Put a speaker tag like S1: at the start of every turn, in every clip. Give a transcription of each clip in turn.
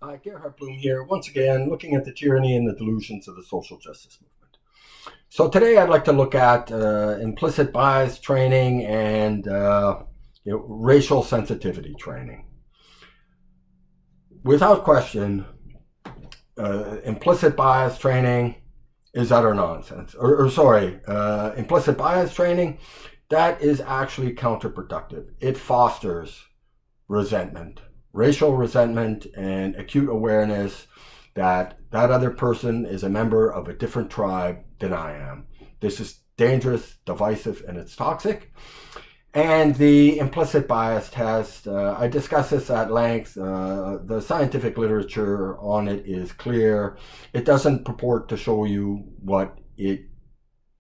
S1: Hi, Gerhard Bloom here, once again, looking at the tyranny and the delusions of the social justice movement. So today I'd like to look at implicit bias training and racial sensitivity training. Without question, implicit bias training is utter nonsense. Implicit bias training, that is actually counterproductive. It fosters resentment, racial resentment, and acute awareness that that other person is a member of a different tribe than I am. This is dangerous, divisive, and it's toxic. And the implicit bias test, I discuss this at length. The scientific literature on it is clear. It doesn't purport to show you what it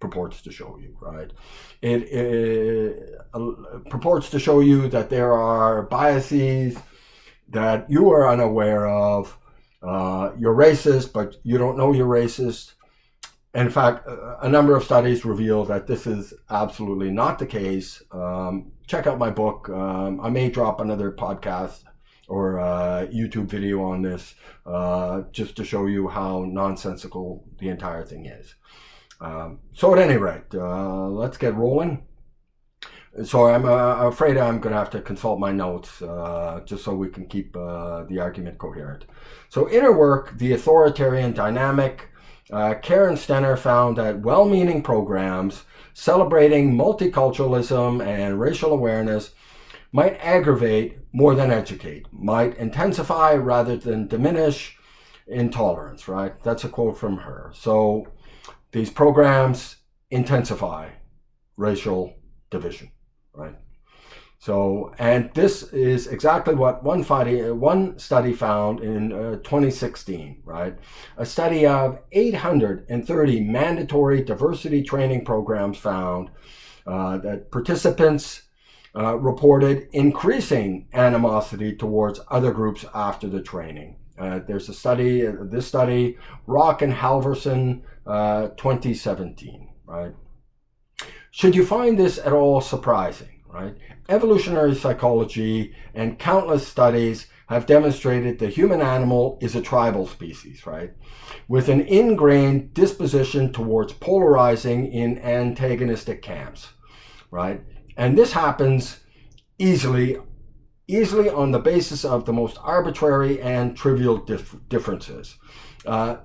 S1: purports to show you, right? It purports to show you that there are biases that you are unaware of. You're racist, but you don't know you're racist. In fact, a number of studies reveal that this is absolutely not the case. Check out my book. I may drop another podcast or YouTube video on this just to show you how nonsensical the entire thing is. So at any rate, let's get rolling. So I'm afraid I'm going to have to consult my notes just so we can keep the argument coherent. So in her work, The Authoritarian Dynamic, Karen Stenner found that well-meaning programs celebrating multiculturalism and racial awareness might aggravate more than educate, might intensify rather than diminish intolerance, right? That's a quote from her. So these programs intensify racial division, right? So, and this is exactly what one study found in 2016, right? A study of 830 mandatory diversity training programs found that participants reported increasing animosity towards other groups after the training. There's a study, Rock and Halverson, 2017, right? Should you find this at all surprising, right? Evolutionary psychology and countless studies have demonstrated the human animal is a tribal species, right? With an ingrained disposition towards polarizing in antagonistic camps, right? And this happens easily on the basis of the most arbitrary and trivial differences.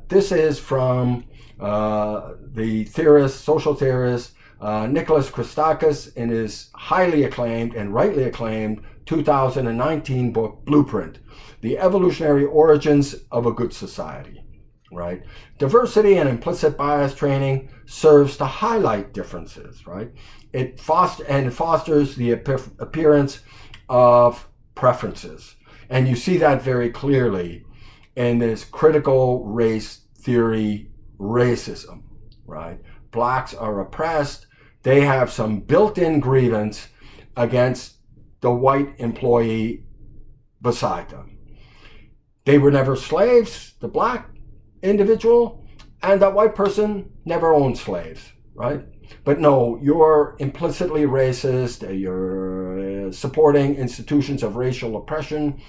S1: This is from the social theorist, Nicholas Christakis, in his highly acclaimed and rightly acclaimed 2019 book, Blueprint, The Evolutionary Origins of a Good Society, right? Diversity and implicit bias training serves to highlight differences, right? It fosters the appearance of preferences. And you see that very clearly in this critical race theory racism, right? Blacks are oppressed. They have some built-in grievance against the white employee beside them. They were never slaves, the black individual, and that white person never owned slaves, right? But no, you're implicitly racist, you're supporting institutions of racial oppression,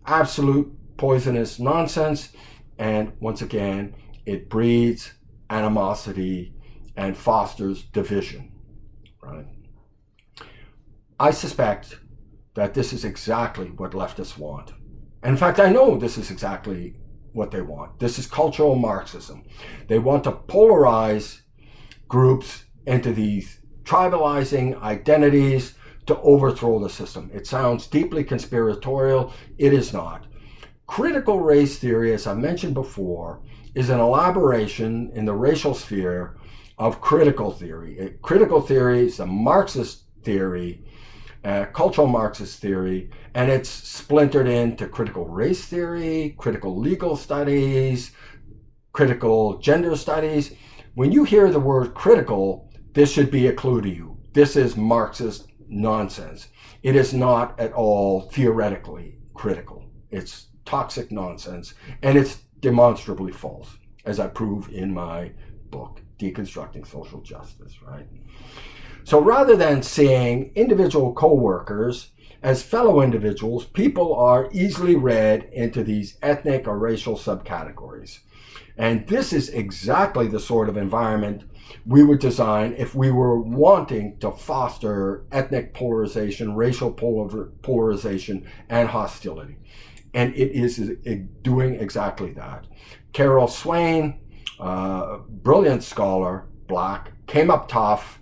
S1: absolute poisonous nonsense, and once again, it breeds animosity and fosters division, right? I suspect that this is exactly what leftists want. In fact, I know this is exactly what they want. This is cultural Marxism. They want to polarize groups into these tribalizing identities to overthrow the system. It sounds deeply conspiratorial. It is not. Critical race theory, as I mentioned before, is an elaboration in the racial sphere of critical theory. Critical theory is a Marxist theory, cultural Marxist theory, and it's splintered into critical race theory, critical legal studies, critical gender studies. When you hear the word critical, this should be a clue to you. This is Marxist nonsense. It is not at all theoretically critical. It's toxic nonsense, and it's demonstrably false, as I prove in my book, Deconstructing Social Justice, right? So rather than seeing individual co-workers as fellow individuals, people are easily read into these ethnic or racial subcategories. And this is exactly the sort of environment we would design if we were wanting to foster ethnic polarization, racial polarization, and hostility. And it is doing exactly that. Carol Swain, brilliant scholar, black, came up tough,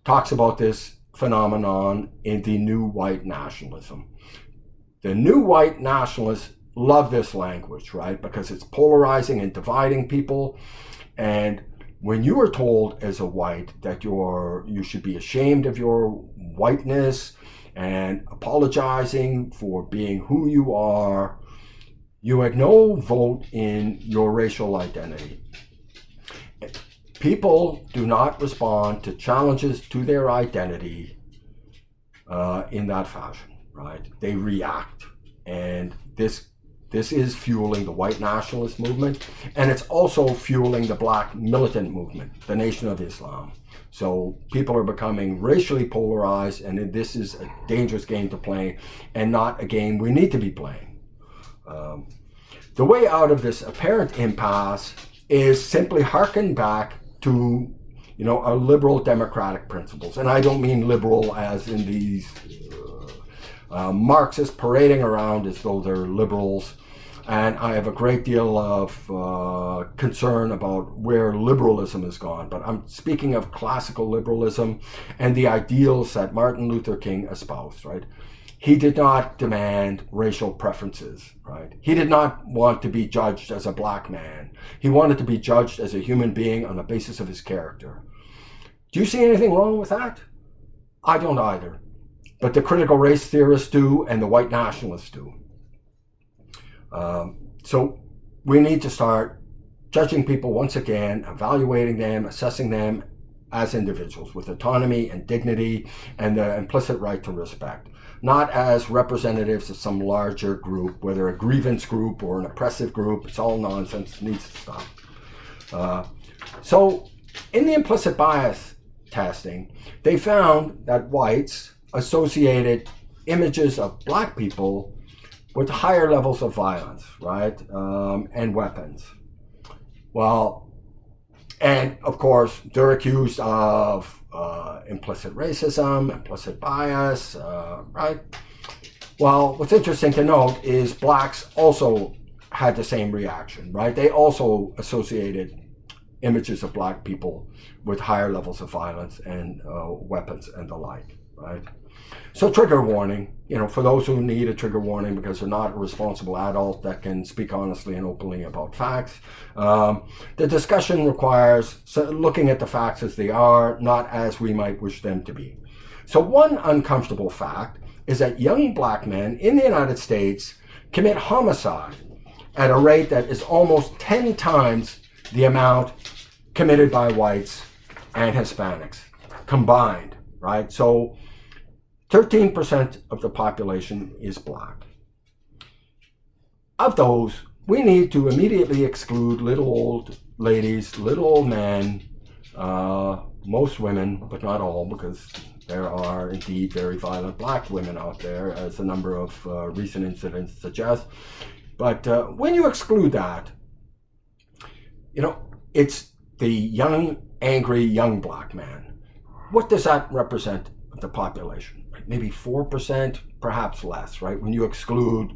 S1: talks about this phenomenon in the New White Nationalism. The New White Nationalists love this language, right? Because it's polarizing and dividing people. And when you are told as a white that you should be ashamed of your whiteness and apologizing for being who you are, you had no vote in your racial identity. People do not respond to challenges to their identity in that fashion, right? They react. And this is fueling the white nationalist movement, and it's also fueling the black militant movement, the Nation of Islam. So people are becoming racially polarized, and this is a dangerous game to play, and not a game we need to be playing. The way out of this apparent impasse is simply harken back to, our liberal democratic principles. And I don't mean liberal as in these Marxists parading around as though they're liberals. And I have a great deal of concern about where liberalism has gone. But I'm speaking of classical liberalism and the ideals that Martin Luther King espoused, right? He did not demand racial preferences, right? He did not want to be judged as a black man. He wanted to be judged as a human being on the basis of his character. Do you see anything wrong with that? I don't either. But the critical race theorists do, and the white nationalists do. So we need to start judging people once again, evaluating them, assessing them as individuals with autonomy and dignity and the implicit right to respect, not as representatives of some larger group, whether a grievance group or an oppressive group. It's all nonsense. It needs to stop. So in the implicit bias testing, they found that whites associated images of black people with higher levels of violence, right, and weapons. Well, and of course, they're accused of implicit racism, implicit bias, right? Well, what's interesting to note is blacks also had the same reaction, right? They also associated images of black people with higher levels of violence and weapons and the like, right? So trigger warning, for those who need a trigger warning because they're not a responsible adult that can speak honestly and openly about facts. The discussion requires looking at the facts as they are, not as we might wish them to be. So one uncomfortable fact is that young black men in the United States commit homicide at a rate that is almost 10 times the amount committed by whites and Hispanics combined, right? So 13% of the population is black. Of those, we need to immediately exclude little old ladies, little old men, most women, but not all, because there are indeed very violent black women out there, as a number of recent incidents suggest. But when you exclude that, it's the young, angry, young black man. What does that represent of the population? Maybe 4%, perhaps less, right? When you exclude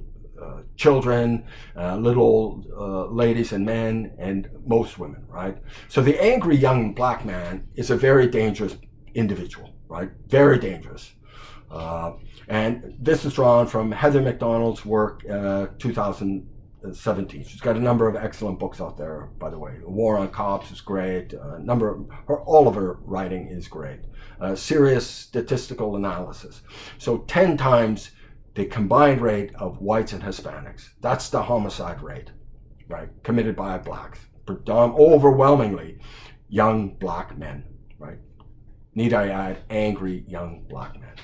S1: children, little ladies and men, and most women, right? So the angry young black man is a very dangerous individual, right? Very dangerous. And this is drawn from Heather McDonald's work, 2017. She's got a number of excellent books out there, by the way. War on Cops is great. All of her writing is great. Serious statistical analysis. So 10 times the combined rate of whites and Hispanics. That's the homicide rate, right? Committed by blacks. Overwhelmingly young black men, right? Need I add, angry young black men.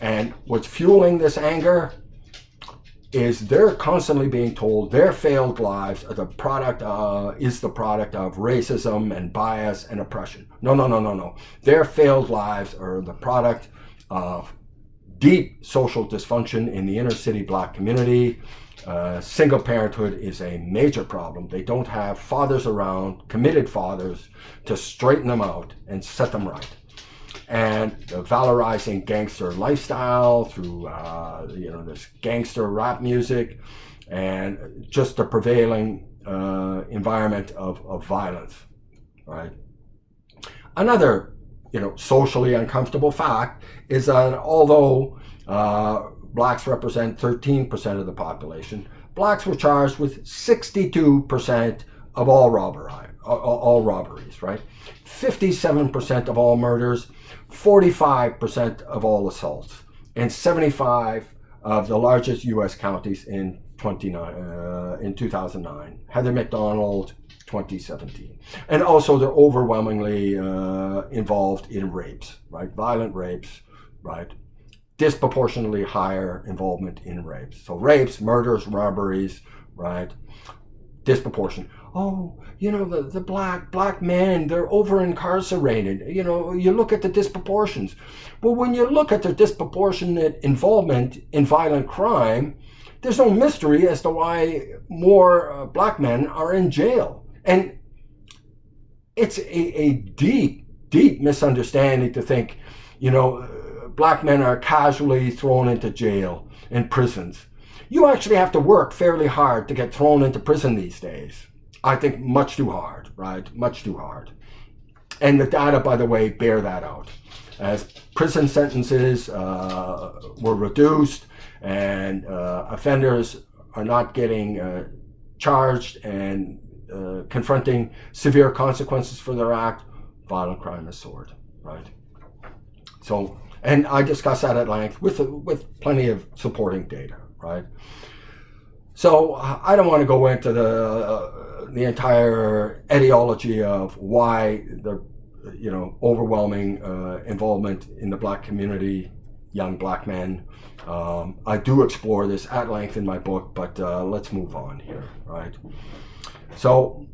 S1: And what's fueling this anger is they're constantly being told their failed lives are the product of racism and bias and oppression. No. Their failed lives are the product of deep social dysfunction in the inner city black community. Single parenthood is a major problem. They don't have fathers around, committed fathers, to straighten them out and set them right. And the valorizing gangster lifestyle through this gangster rap music, and just the prevailing environment of violence, right? Another socially uncomfortable fact is that although blacks represent 13% of the population, blacks were charged with 62% of all robberies, right? 57% of all murders, 45% of all assaults, and 75 of the largest U.S. counties in 2009. Heather McDonald, 2017. And also they're overwhelmingly involved in rapes, right? Violent rapes, right? Disproportionately higher involvement in rapes. So rapes, murders, robberies, right? Disproportionate. Oh, the black men, they're over incarcerated. You look at the disproportions. Well, when you look at the disproportionate involvement in violent crime, there's no mystery as to why more black men are in jail. And it's a deep, deep misunderstanding to think, black men are casually thrown into jail and prisons. You actually have to work fairly hard to get thrown into prison these days. I think much too hard, right? Much too hard. And the data, by the way, bear that out. As prison sentences were reduced and offenders are not getting charged and confronting severe consequences for their act, violent crime has soared, right? So, and I discuss that at length with plenty of supporting data, right? So I don't want to go into the entire etiology of why the overwhelming involvement in the black community, young black men. I do explore this at length in my book, but let's move on here, right? So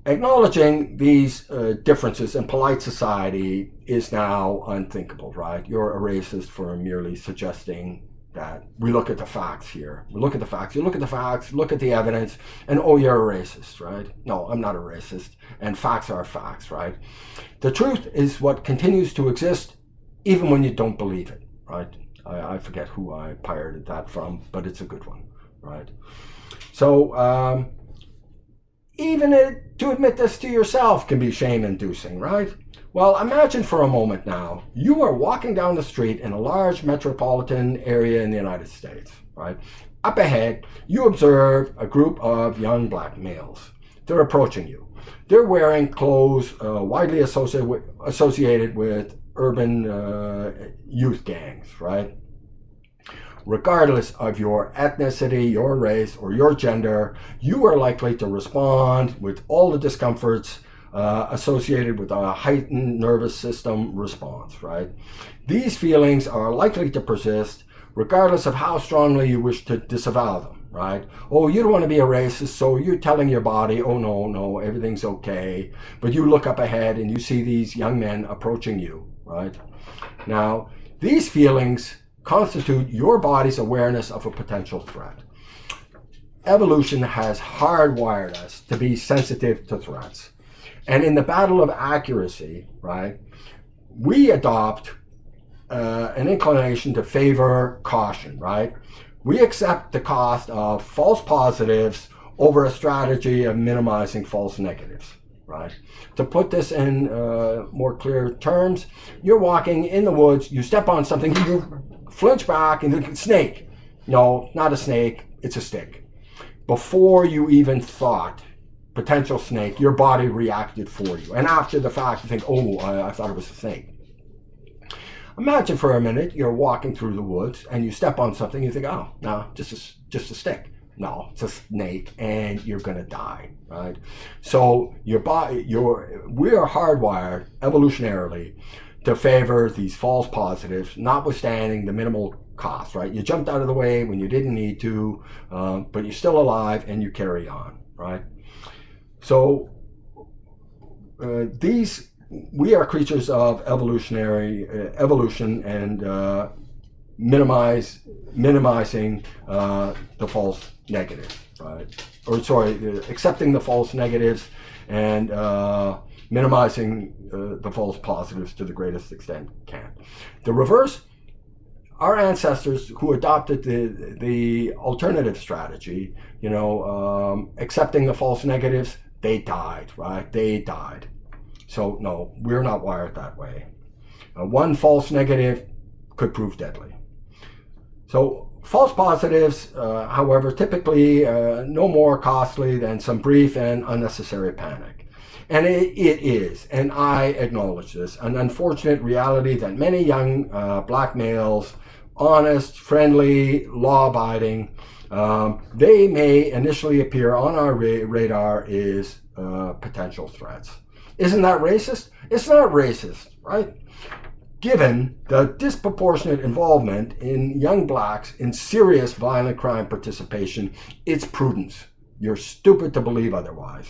S1: acknowledging these differences in polite society is now unthinkable, right? You're a racist for merely suggesting that we look at the facts here. We look at the facts. You look at the facts, look at the evidence, and oh, you're a racist, right? No, I'm not a racist, and facts are facts, right? The truth is what continues to exist even when you don't believe it, right? I forget who I pirated that from, but it's a good one, right? So even to admit this to yourself can be shame-inducing, right? Well, imagine for a moment now, you are walking down the street in a large metropolitan area in the United States, right? Up ahead, you observe a group of young black males. They're approaching you. They're wearing clothes widely associated with urban youth gangs, right? Regardless of your ethnicity, your race, or your gender, you are likely to respond with all the discomforts associated with a heightened nervous system response, right? These feelings are likely to persist regardless of how strongly you wish to disavow them, right? Oh, you don't want to be a racist, so you're telling your body, oh no, everything's okay. But you look up ahead and you see these young men approaching you, right? Now, these feelings constitute your body's awareness of a potential threat. Evolution has hardwired us to be sensitive to threats. And in the battle of accuracy, right, we adopt an inclination to favor caution, right? We accept the cost of false positives over a strategy of minimizing false negatives, right? To put this in more clear terms, you're walking in the woods, you step on something, you flinch back, and it's a snake. No, not a snake, it's a stick. Before you even thought potential snake, your body reacted for you. And after the fact, you think, oh, I thought it was a snake. Imagine for a minute, you're walking through the woods and you step on something, you think, oh, no, just a stick. No, it's a snake and you're going to die, right? So your body, we are hardwired evolutionarily to favor these false positives, notwithstanding the minimal cost, right? You jumped out of the way when you didn't need to, but you're still alive and you carry on, right? So we are creatures of evolution, and minimizing the false negatives, right? Or sorry, accepting the false negatives and minimizing the false positives to the greatest extent can. The reverse, our ancestors who adopted the alternative strategy, accepting the false negatives, they died, right? They died. So no, we're not wired that way. One false negative could prove deadly. So false positives, however, typically no more costly than some brief and unnecessary panic. And it is, and I acknowledge this, an unfortunate reality that many young black males, honest, friendly, law-abiding, they may initially appear on our radar as potential threats. Isn't that racist? It's not racist, right? Given the disproportionate involvement in young blacks in serious violent crime participation, it's prudence. You're stupid to believe otherwise,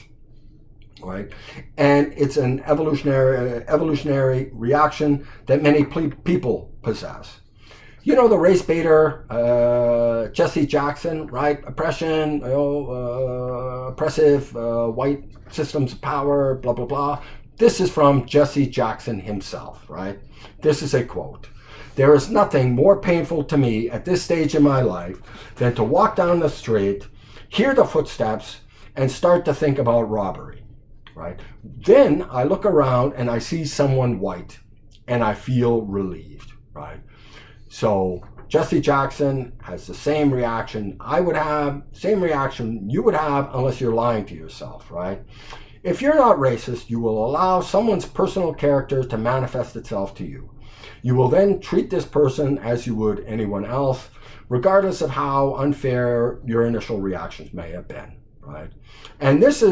S1: right? And it's an evolutionary reaction that many people possess. You know the race baiter, Jesse Jackson, right? Oppression, oppressive white systems of power, blah, blah, blah. This is from Jesse Jackson himself, right? This is a quote. "There is nothing more painful to me at this stage in my life than to walk down the street, hear the footsteps, and start to think about robbery," right? Then I look around and I see someone white and I feel relieved, right? So Jesse Jackson has the same reaction I would have, same reaction you would have, unless you're lying to yourself, right? If you're not racist, you will allow someone's personal character to manifest itself to you. You will then treat this person as you would anyone else, regardless of how unfair your initial reactions may have been, right? And this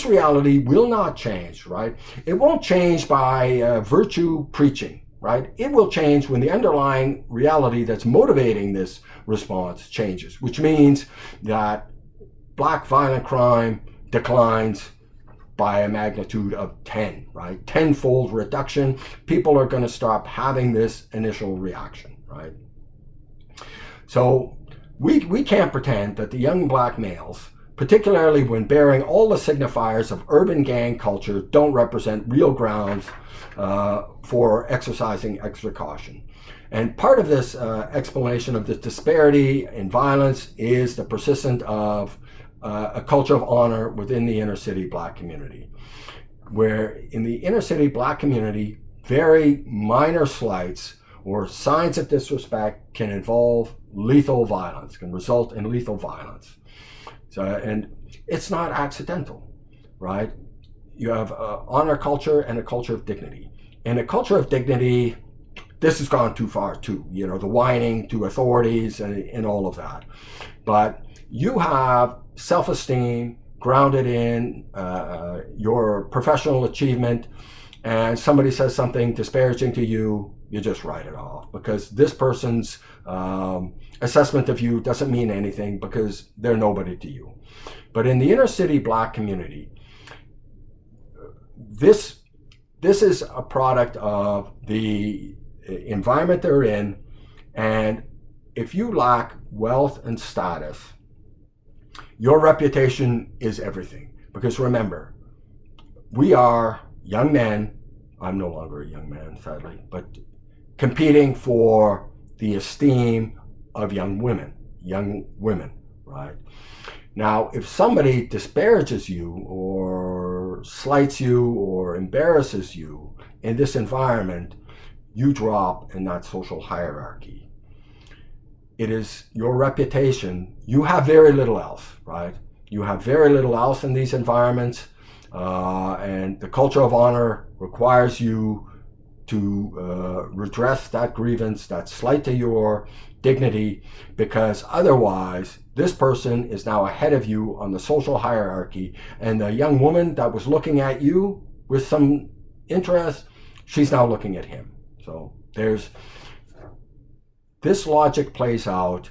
S1: reality will not change, right? It won't change by virtue preaching, right? It will change when the underlying reality that's motivating this response changes, which means that black violent crime declines by a magnitude of 10, right? Tenfold reduction. People are going to stop having this initial reaction, right? So we can't pretend that the young black males, particularly when bearing all the signifiers of urban gang culture, don't represent real grounds for exercising extra caution. And part of this explanation of the disparity in violence is the persistence of a culture of honor within the inner city black community, where in the inner city black community, very minor slights or signs of disrespect can involve lethal violence, can result in lethal violence. So, and it's not accidental, right? You have honor culture and a culture of dignity. In a culture of dignity, this has gone too far too, the whining to authorities and all of that. But you have self-esteem grounded in your professional achievement, and somebody says something disparaging to you, you just write it off because this person's assessment of you doesn't mean anything because they're nobody to you. But in the inner city black community, this is a product of the environment they're in, and if you lack wealth and status, your reputation is everything. Because remember, we are young men, I'm no longer a young man, sadly, but competing for the esteem of young women, right? Now, if somebody disparages you or slights you or embarrasses you in this environment, you drop in that social hierarchy. It is your reputation. You have very little else, right? You have very little else in these environments, and the culture of honor requires you to redress that grievance, that slight to your dignity, because otherwise this person is now ahead of you on the social hierarchy, and the young woman that was looking at you with some interest, she's now looking at him. So this logic plays out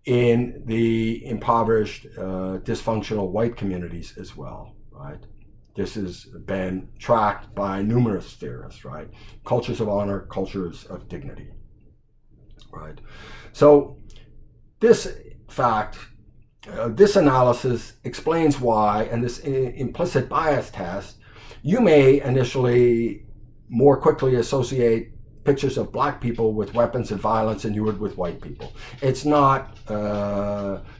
S1: in the impoverished, dysfunctional white communities as well, right? This has been tracked by numerous theorists, right? Cultures of honor, cultures of dignity. right? So this fact, this analysis explains why, and this implicit bias test, you may initially more quickly associate pictures of black people with weapons and violence than you would with white people. It's not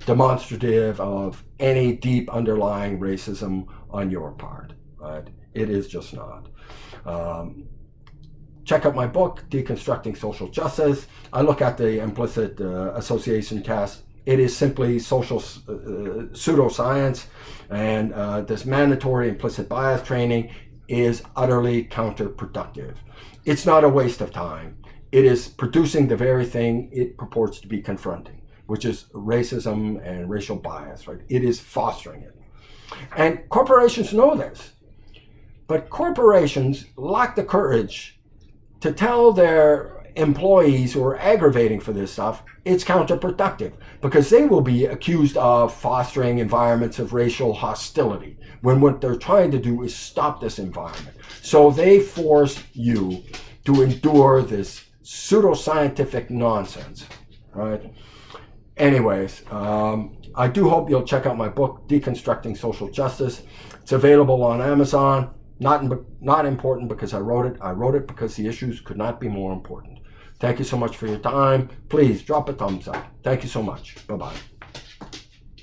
S1: demonstrative of any deep underlying racism on your part, right? It is just not. Check out my book, Deconstructing Social Justice. I look at the implicit association test. It is simply social pseudoscience, and this mandatory implicit bias training is utterly counterproductive. It's not a waste of time. It is producing the very thing it purports to be confronting, which is racism and racial bias, right? It is fostering it. And corporations know this. But corporations lack the courage to tell their employees who are aggravating for this stuff it's counterproductive, because they will be accused of fostering environments of racial hostility when what they're trying to do is stop this environment. So they force you to endure this pseudoscientific nonsense, right? Anyways, I do hope you'll check out my book, Deconstructing Social Justice. It's available on Amazon. Not important because I wrote it. I wrote it because the issues could not be more important. Thank you so much for your time. Please drop a thumbs up. Thank you so much. Bye-bye.